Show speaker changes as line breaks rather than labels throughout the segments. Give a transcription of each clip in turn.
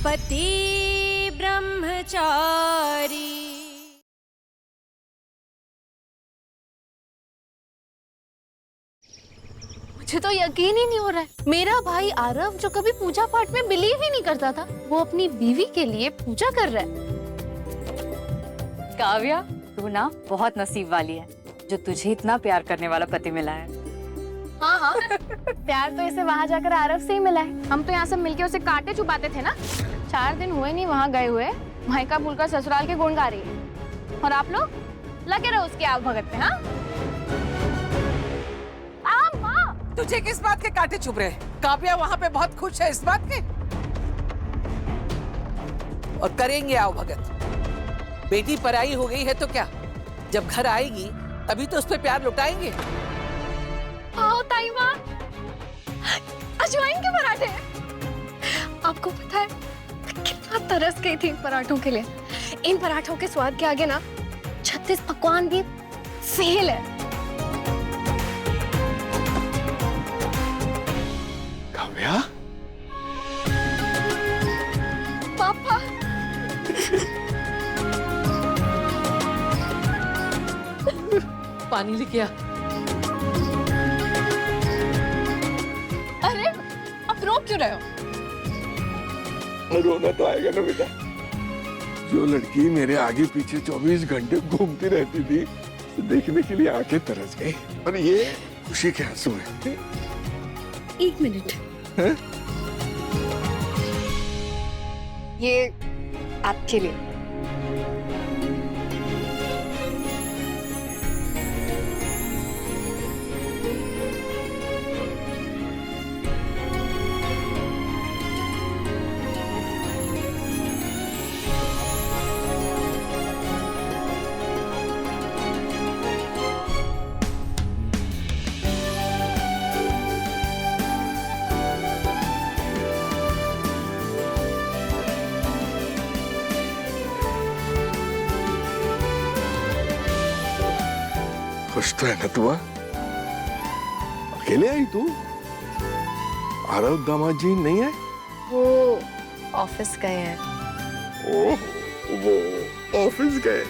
पति ब्रह्मचारी।
मुझे तो यकीन ही नहीं हो रहा है, मेरा भाई आरव जो कभी पूजा पाठ में बिलीव ही नहीं करता था, वो अपनी बीवी के लिए पूजा कर रहा है।
काव्या, तू ना बहुत नसीब वाली है जो तुझे इतना प्यार करने वाला पति मिला है।
हाँ हाँ प्यार तो इसे वहाँ जाकर आरव से ही मिला है। हम तो यहाँ सब मिलके उसे कांटे छुपाते थे ना। 4 दिन हुए नहीं वहाँ गए हुए, मायका भूलकर ससुराल के गुण गा रही है, और आप लोग लगे रहो उसके आग भगत पे। हाँ माँ,
तुझे किस बात के कांटे चुभ रहे? काव्या वहाँ पे बहुत खुश है इस बात के, और करेंगे आओ भगत। बेटी पराई हो गई है तो क्या, जब घर आएगी तभी तो उस पे प्यार लुटाएंगे।
आओ ताई माँ, अजवाइन के पराठे। आपको पता है मैं कितना तरस गई थी इन पराठों के लिए। इन पराठों के स्वाद के आगे ना 36 पकवान भी फेल है।
काव्या,
पापा
पानी लेके आ।
अरे आप रो क्यों रहे हो?
रोना तो आएगा ना बेटा। जो लड़की मेरे आगे पीछे 24 घंटे घूमती रहती थी, देखने के लिए आंखें तरस गई, और ये खुशी के आंसू है।
1 मिनट,
ये आपके लिए।
खुश तो है ना तू? अकेले आई तू? आरव दामाद जी नहीं है?
वो ऑफिस गए हैं।
ओह, वो ऑफिस गए।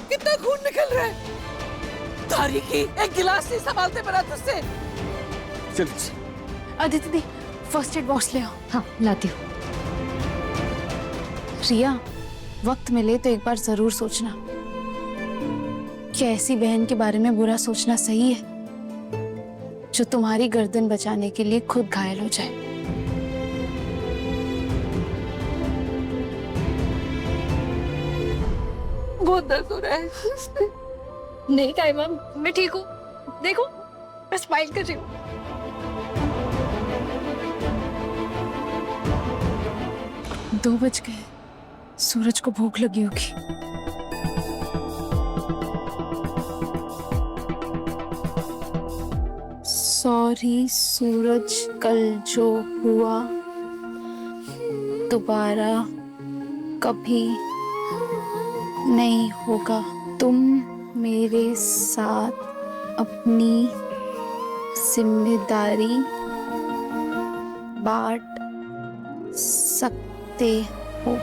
कितना खून निकल रहा है। तारीकी, एक गिलास नहीं संभालते बना तुझसे।
चल
Aditi the first aid box ले आओ।
हाँ, लाती हूँ।
रिया, वक्त मिले तो एक बार जरूर सोचना, क्या ऐसी बहन के बारे में बुरा सोचना सही है जो तुम्हारी गर्दन बचाने के लिए खुद घायल हो जाए।
बहुत दर्द हो रहा है।
नहीं टाइम, मैं ठीक हूँ, देखो मैं स्माइल कर रही हूँ। 2 बज गए, सूरज को भूख लगी होगी। सॉरी सूरज, कल जो हुआ दोबारा कभी नहीं होगा। तुम मेरे साथ अपनी जिम्मेदारी बांट सकते हो।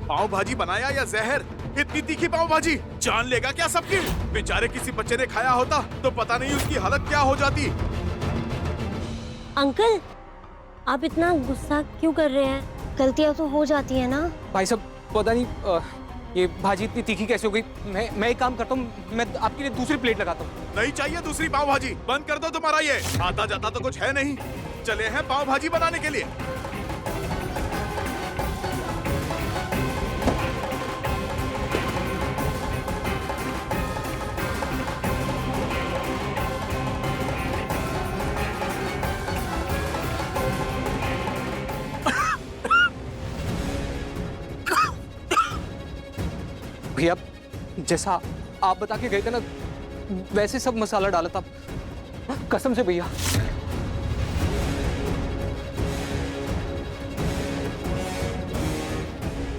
पाव भाजी बनाया या जहर?
इतनी तीखी पाव भाजी जान लेगा क्या सबकी? बेचारे किसी बच्चे ने खाया होता तो पता नहीं उसकी हालत क्या हो जाती।
अंकल, आप इतना गुस्सा क्यों कर रहे हैं? गलतियां तो हो जाती है ना।
भाई साहब पता नहीं ये भाजी इतनी तीखी कैसे हो गई। मैं एक काम करता हूँ, मैं आपके लिए दूसरी प्लेट लगाता हूँ।
नहीं चाहिए दूसरी पाव भाजी, बंद कर दो तुम्हारा ये। आता जाता तो कुछ है नहीं, चले हैं पाव भाजी बनाने के लिए।
भैया जैसा आप बता के गए थे ना वैसे सब मसाला डाला था, कसम से भैया।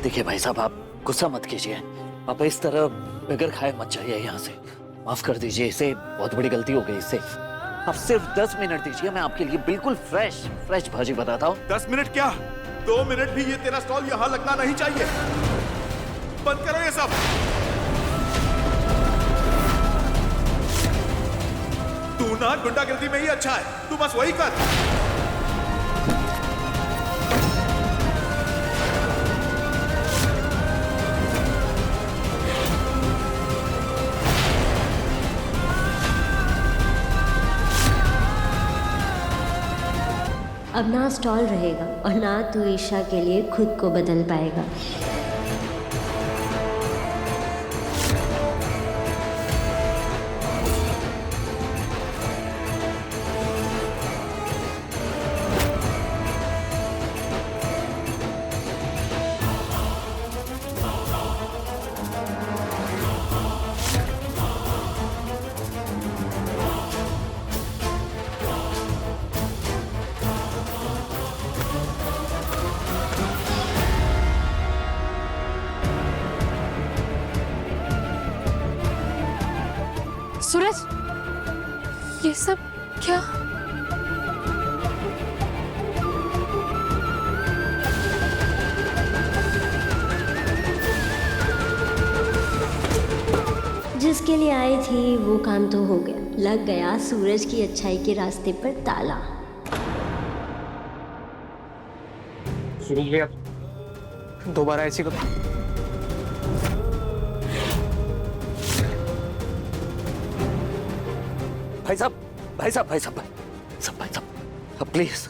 देखिए भाई साहब, आप गुस्सा मत कीजिए। आप इस तरह बगैर खाए मत जाइए यहाँ से। माफ कर दीजिए, इसे बहुत बड़ी गलती हो गई इससे। आप सिर्फ 10 मिनट दीजिए, मैं आपके लिए बिल्कुल फ्रेश भाजी बनाता हूँ।
10 मिनट क्या, 2 मिनट भी ये तेरा स्टॉल यहाँ लगना नहीं चाहिए। बंद करो ये सब। तू ना गुंडागर्दी में ही अच्छा है, तू बस वही कर।
अब ना स्टॉल रहेगा और ना तू ईशा के लिए खुद को बदल पाएगा।
सूरज, ये सब क्या?
जिसके लिए आई थी वो काम तो हो गया। लग गया सूरज की अच्छाई के रास्ते पर ताला।
सूरज भैया दोबारा ऐसी
भाई साहब, प्लीज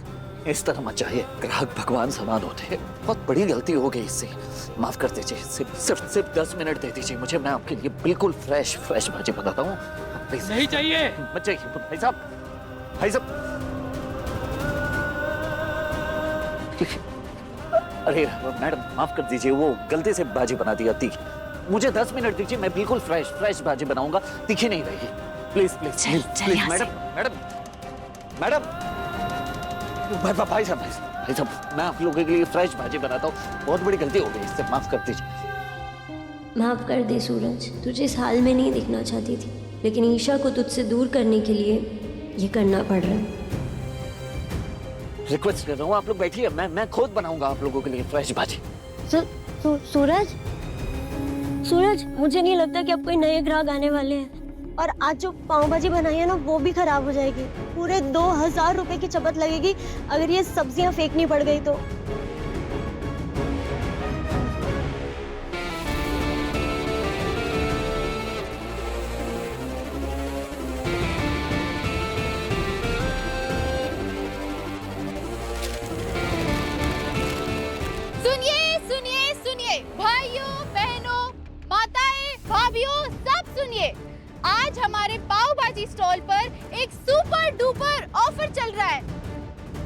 इस तरह मत जाइए। ग्राहक भगवान समान होते हैं। बहुत बड़ी गलती हो गई इससे, माफ कर दीजिए। सिर्फ 10 मिनट दे दीजिए मुझे, मैं आपके लिए बिल्कुल फ्रेश भाजी बनाता हूँ। प्लीज
नहीं चाहिए।
मत जाइए भाई साहब। अरे मैडम माफ कर दीजिए, वो गलती से भाजी बना दी थी। मुझे 10 मिनट दीजिए, मैं बिल्कुल फ्रेश भाजी बनाऊंगा, तीखी नहीं रहेगी। प्लीज मैडम भाई साहब, मैं आप लोगों के लिए फ्रेश भाजी बनाता हूँ। बहुत बड़ी गलती हो गई, इससे माफ कर दीजिए।
माफ कर दे सूरज, तुझे इस हाल में नहीं दिखना चाहती थी, लेकिन ईशा को तुझसे दूर करने के लिए ये करना पड़ रहा है।
रिक्वेस्ट कर रहा हूँ, आप लोग बैठिए, मैं खुद बनाऊंगा आप लोगों के लिए फ्रेश भाजी।
सूरज, मुझे नहीं लगता कि अब कोई नए ग्राहक आने वाले हैं। और आज जो पाव भाजी बनाई है ना, वो भी खराब हो जाएगी। पूरे 2000 रुपए की चपत लगेगी अगर ये सब्जियां फेंकनी पड़ गई तो।
सुनिए भाइयों बहनों, माताएं भाभियों, सब सुनिए। आज हमारे पाव भाजी स्टॉल पर एक सुपर डुपर ऑफर चल रहा है।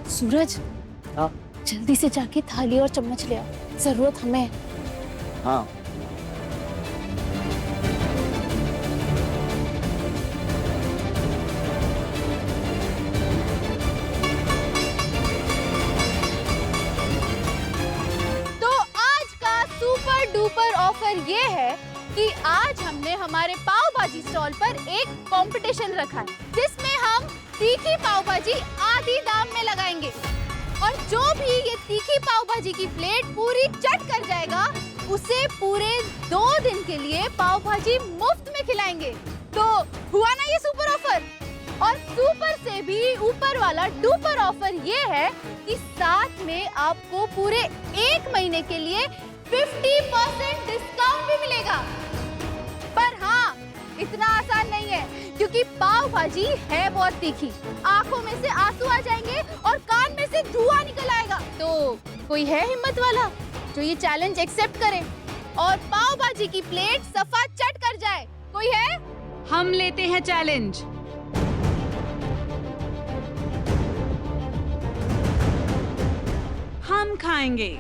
सूरज,
हाँ
जल्दी से जाके थाली और चम्मच ले आओ, जरूरत हमें है।
हाँ
सुपर ऑफर ये है कि आज हमने हमारे पाव भाजी स्टॉल पर एक कंपटीशन रखा है, जिसमें हम तीखी पाव भाजी आधी दाम में लगाएंगे। और जो भी ये तीखी पाव भाजी की प्लेट पूरी चट कर जाएगा उसे पूरे 2 दिन के लिए पाव भाजी मुफ्त में खिलाएंगे। तो हुआ ना ये सुपर ऑफर। और सुपर से भी ऊपर वाला डुपर ऑफर ये है कि साथ में आपको पूरे 1 महीने के लिए 50% डिस्काउंट भी मिलेगा। पर हाँ, इतना आसान नहीं है क्योंकि पाव भाजी है बहुत तीखी। आंखों में से आंसू आ जाएंगे और कान में से धुआं निकल आएगा। तो कोई है हिम्मत वाला जो ये चैलेंज एक्सेप्ट करे और पाव भाजी की प्लेट सफा चट कर जाए? कोई है?
हम लेते हैं चैलेंज। हम खाएंगे।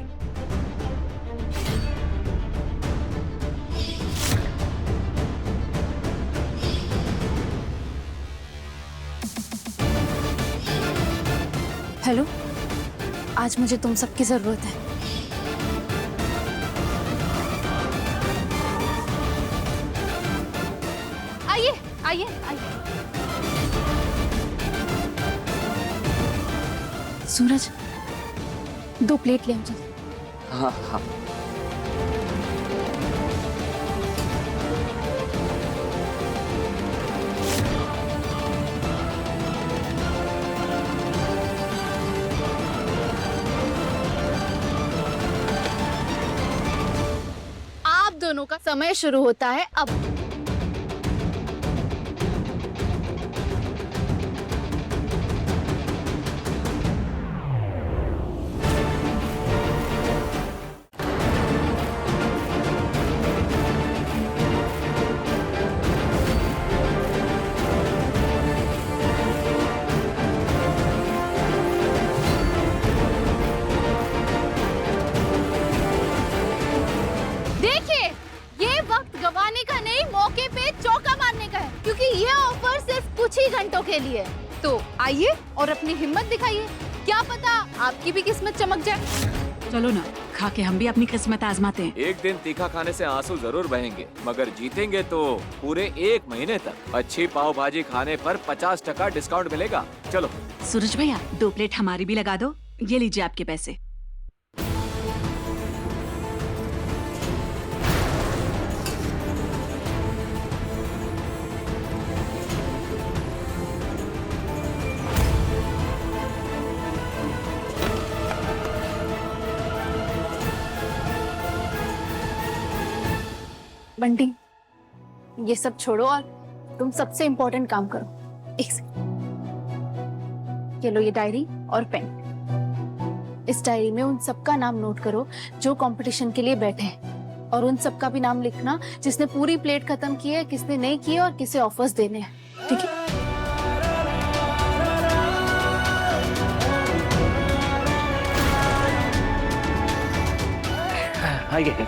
हेलो, आज मुझे तुम सबकी जरूरत है। आइए आइए आइए। सूरज, 2 प्लेट ले आओ जल्दी।
हाँ हाँ।
आप दोनों का समय शुरू होता है अब। देखिए, ये वक्त गंवाने का नहीं, मौके पे चौका मारने का है क्योंकि ये ऑफर सिर्फ कुछ ही घंटों के लिए है। तो आइए और अपनी हिम्मत दिखाइए, क्या पता आपकी भी किस्मत चमक जाए।
चलो ना, खा के हम भी अपनी किस्मत आजमाते हैं।
एक दिन तीखा खाने से आंसू जरूर बहेंगे, मगर जीतेंगे तो पूरे 1 महीने तक अच्छी पाव भाजी खाने पर 50% डिस्काउंट मिलेगा। चलो।
सूरज भैया, 2 प्लेट हमारी भी लगा दो। ये लीजिए आपके पैसे।
बंटी, ये सब छोड़ो और तुम सबसे इम्पोर्टेंट काम करो। एक सेकंड, ये लो ये डायरी और पेन। इस डायरी में उन सबका नाम नोट करो जो कंपटीशन के लिए बैठे हैं और उन सबका भी नाम लिखना जिसने पूरी प्लेट खत्म की है, किसने नहीं की है और किसे ऑफर्स देने हैं। ठीक है?
आइए।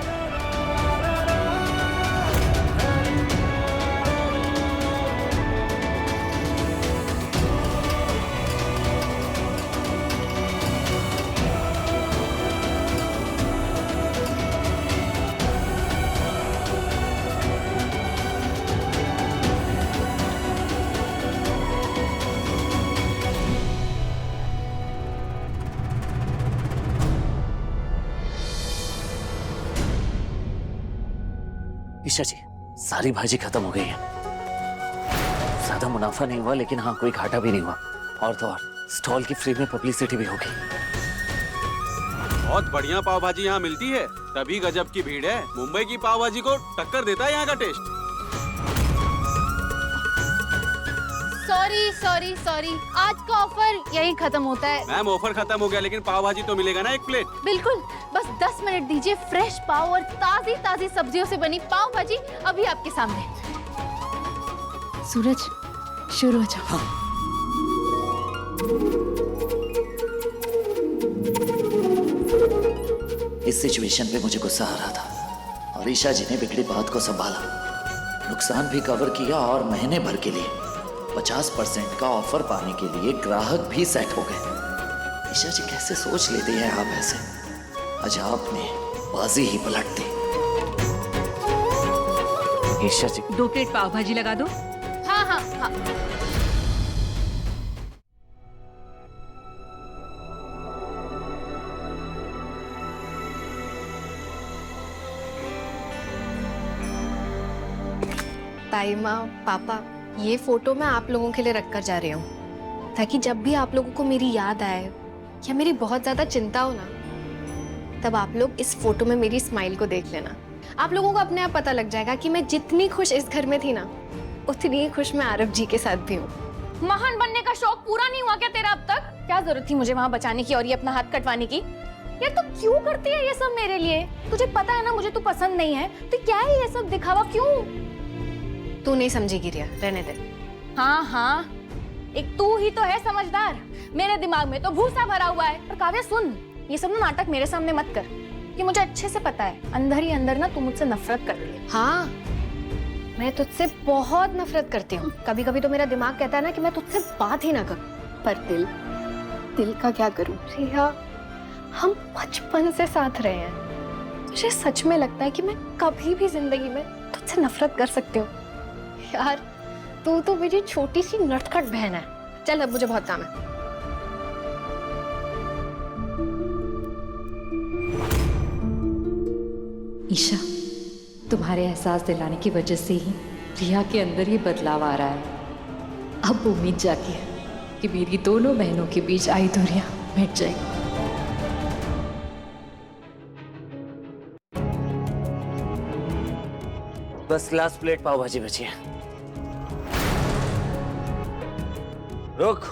ईशा जी, सारी भाजी खत्म हो गई है। ज्यादा मुनाफा नहीं हुआ, लेकिन हाँ कोई घाटा भी नहीं हुआ। और तो और स्टॉल की फ्री में पब्लिसिटी भी हो गई।
बहुत बढ़िया पाव भाजी यहाँ मिलती है, तभी गजब की भीड़ है। मुंबई की पाव भाजी को टक्कर देता है यहाँ का टेस्ट।
सॉरी सॉरी सॉरी, आज का ऑफर यहीं खत्म होता है।
मैम, ऑफर खत्म हो गया, लेकिन पाव भाजी तो मिलेगा ना 1 प्लेट।
बिल्कुल, बस 10 मिनट दीजिए। फ्रेश पाव और ताजी ताजी सब्जियों से बनी पाव भाजी अभी आपके सामने। सूरज, शुरू हो जाओ।
हाँ। इस सिचुएशन पे मुझे गुस्सा आ रहा था और ईशा जी ने बिगड़ी बात को संभाला, नुकसान भी कवर किया और महीने भर के लिए 50% का ऑफर पाने के लिए ग्राहक भी सेट हो गए। ईशा जी कैसे सोच लेते हैं आप ऐसे? आज आपने बाजी ही पलट दी। ईशा जी,
2 प्लेट पाव भाजी लगा दो।
हाँ हाँ हाँ।
ताई माँ, पापा, ये फोटो मैं आप लोगों के लिए रख कर जा रही हूँ ताकि जब भी आप लोगों को मेरी याद आए या मेरी बहुत ज्यादा चिंता हो ना, तब आप लोग इस फोटो में मेरी स्माइल को देख लेना। आप लोगों को अपने आप पता लग जाएगा कि मैं जितनी खुश इस घर में थी ना, उतनी ही खुश मैं आरव जी के साथ भी हूँ।
महान बनने का शौक पूरा नहीं हुआ क्या तेरा अब तक? क्या जरूरत थी मुझे वहां बचाने की और ये अपना हाथ कटवाने की? यार तू क्यों करती है ये सब मेरे लिए? तुझे पता है ना मुझे तू पसंद नहीं है, तो क्या है ये सब दिखावा क्यों?
तू नहीं समझेगी रिया, रहने दे।
हाँ हाँ, एक तू ही तो है समझदार। मेरे दिमाग में तो भूसा भरा हुआ है। पर काव्या सुन, ये सब ना नाटक मेरे सामने मत कर। ये मुझे अच्छे से पता है, अंदर ही अंदर ना तू मुझसे नफरत करती है।
हाँ, मैं तुझसे बहुत नफरत करती हूँ। कभी कभी तो मेरा दिमाग कहता है ना कि मैं तुझसे बात ही ना करूँ, पर दिल का क्या करूँ? रिया, हम बचपन से साथ रहे हैं। मुझे सच में लगता है कि मैं कभी भी जिंदगी में तुझसे नफरत कर सकती हूँ। यार, तू तो मेरी छोटी सी नटखट बहन है। चल अब मुझे बहुत काम है।
ईशा, तुम्हारे एहसास दिलाने की वजह से ही रिया के अंदर ये बदलाव आ रहा है। अब उम्मीद जागी है कि मेरी दोनों बहनों के बीच आई दूरियां मिट जाएगी।
बस लास्ट प्लेट पाव भाजी बची है। रुक।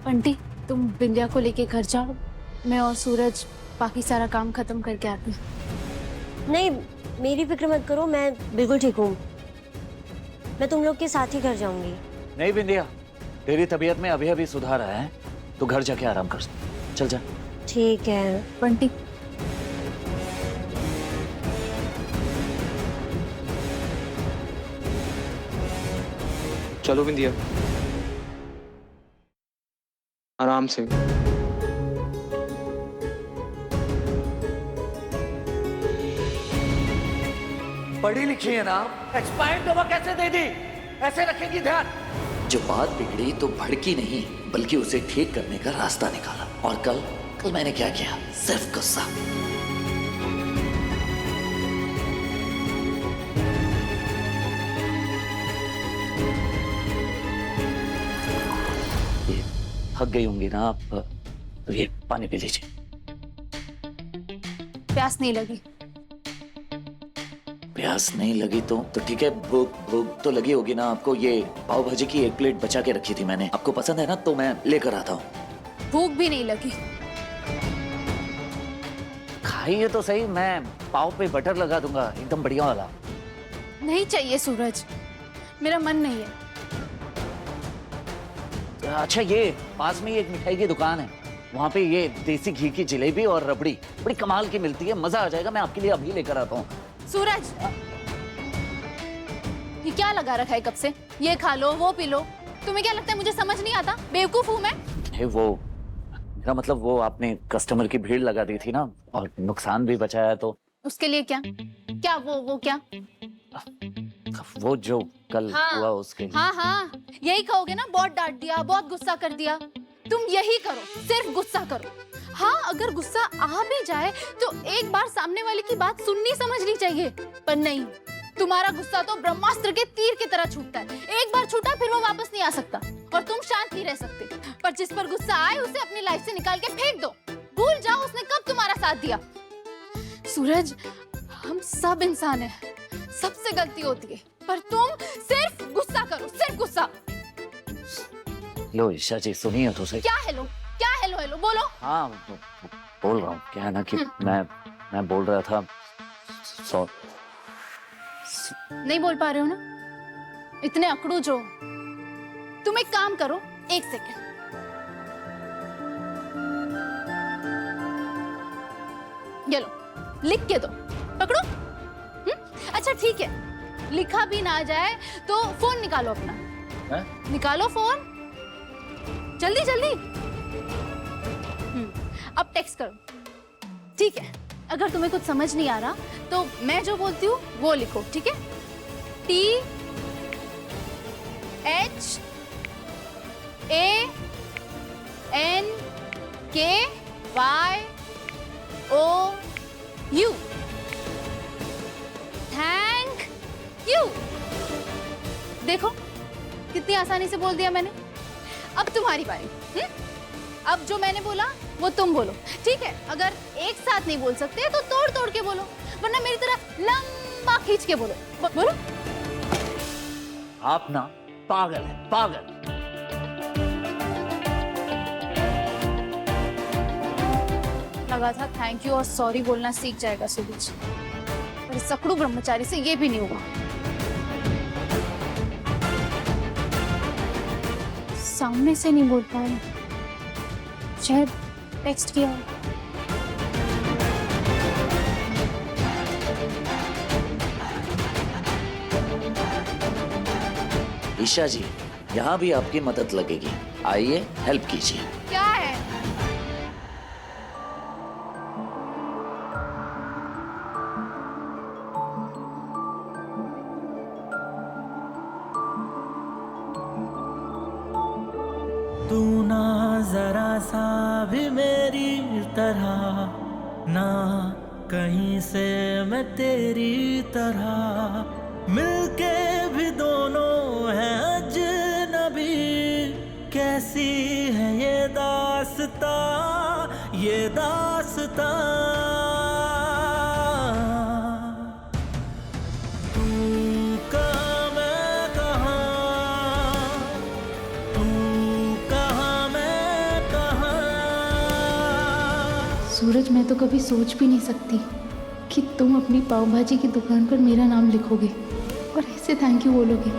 बंटी, तुम बिंदिया को लेके घर जाओ, मैं और सूरज बाकी सारा काम खत्म करके आते हैं।
नहीं, मेरी फिक्र मत करो, मैं बिल्कुल ठीक हूँ। मैं तुम लोग के साथ ही घर जाऊंगी।
नहीं बिंदिया, तेरी तबीयत में अभी अभी सुधार आया है, तो घर जाके आराम कर। चल जा।
ठीक है
बंटी।
चलो बिंदिया, आराम से।
पढ़ी लिखी है ना, एक्सपायर्ड दवा कैसे दे दी? ऐसे रखेगी ध्यान। जो बात बिगड़ी तो भड़की नहीं, बल्कि उसे ठीक करने का रास्ता निकाला। और कल मैंने क्या किया? सिर्फ गुस्सा। ये थक गई होंगी ना आप, तो ये पानी पी लीजिए।
प्यास नहीं लगी।
प्यास नहीं लगी तो ठीक है। भूख तो लगी होगी ना आपको। ये पाव भाजी की एक प्लेट बचा के रखी थी मैंने, आपको पसंद है ना, तो मैं लेकर आता हूँ।
भूख भी नहीं लगी।
खाइए तो सही, मैं पाव पे बटर लगा दूंगा, एकदम बढ़िया वाला।
नहीं चाहिए सूरज, मेरा मन नहीं है।
अच्छा, ये पास में ही एक मिठाई की दुकान है, वहाँ पे ये देसी घी की जलेबी और रबड़ी बड़ी कमाल की मिलती है, मजा आ जाएगा। मैं आपके लिए अभी लेकर आता हूँ।
सूरज, ये क्या लगा रखा है कब से? ये खा लो, वो पी लो। तुम्हें क्या लगता है मुझे समझ नहीं आता? बेवकूफ हूँ मैं?
वो मेरा मतलब, वो आपने कस्टमर की भीड़ लगा दी थी ना, और नुकसान भी बचाया, तो
उसके लिए क्या क्या वो क्या?
वो जो कल हुआ उसके लिए।
हाँ, यही कहोगे ना, बहुत डांट दिया, बहुत गुस्सा कर दिया। तुम यही करो, सिर्फ गुस्सा करो। हाँ, अगर गुस्सा आ भी जाए तो एक बार सामने वाले की बात सुननी समझनी चाहिए, पर नहीं, तुम्हारा गुस्सा तो ब्रह्मास्त्र के तीर की तरह छूटता है। एक बार छूटा फिर वो वापस नहीं आ सकता, और तुम शांत नहीं रह सकते। पर जिस पर गुस्सा आए उसे अपनी लाइफ से निकाल के फेंक दो। भूल जाओ उसने कब तुम्हारा साथ दिया। सूरज, हम सब इंसान हैं, सबसे गलती होती है, पर तुम सिर्फ गुस्सा करो, सिर्फ गुस्सा।
लो ईशा जी, सुनिए तो सही।
क्या हेलो, क्या हेलो हेलो बोलो।
हाँ, बोल रहा हूँ। क्या है ना कि मैं बोल रहा था।
नहीं बोल पा रहे हो ना? इतने अकड़ू जो। तुम एक काम करो, एक सेकंड। ये लो, लिख के दो, पकड़ो। अच्छा ठीक है, लिखा भी ना जाए तो फोन निकालो अपना।
है?
निकालो फोन, जल्दी जल्दी। अब टेक्स्ट करो, ठीक है? अगर तुम्हें कुछ समझ नहीं आ रहा तो मैं जो बोलती हूँ वो लिखो, ठीक है? देखो कितनी आसानी से बोल दिया मैंने। अब तुम्हारी बारी। अब जो मैंने बोला वो तुम बोलो, ठीक है? अगर एक साथ नहीं बोल सकते तो तोड़ तोड़ के बोलो, वरना मेरी तरह लंबा खींच के बोलो। बोलो।
आप ना पागल है, पागल।
लगा था थैंक यू और सॉरी बोलना सीख जाएगा सूरज, पर इस सकड़ू ब्रह्मचारी से ये भी नहीं होगा। सामने से नहीं बोल पाया, शायद टेक्स्ट किया हो।
ईशा जी, यहाँ भी आपकी मदद लगेगी, आइए हेल्प कीजिए।
क्या है?
तू ना जरा सा भी मेरी तरह, ना कहीं से मैं तेरी तरह, मिलके भी दोनों हैं अजनबी। कैसी है ये दास्तां, ये दास्तां।
सूरज, मैं तो कभी सोच भी नहीं सकती कि तुम अपनी पाव भाजी की दुकान पर मेरा नाम लिखोगे और ऐसे थैंक यू बोलोगे।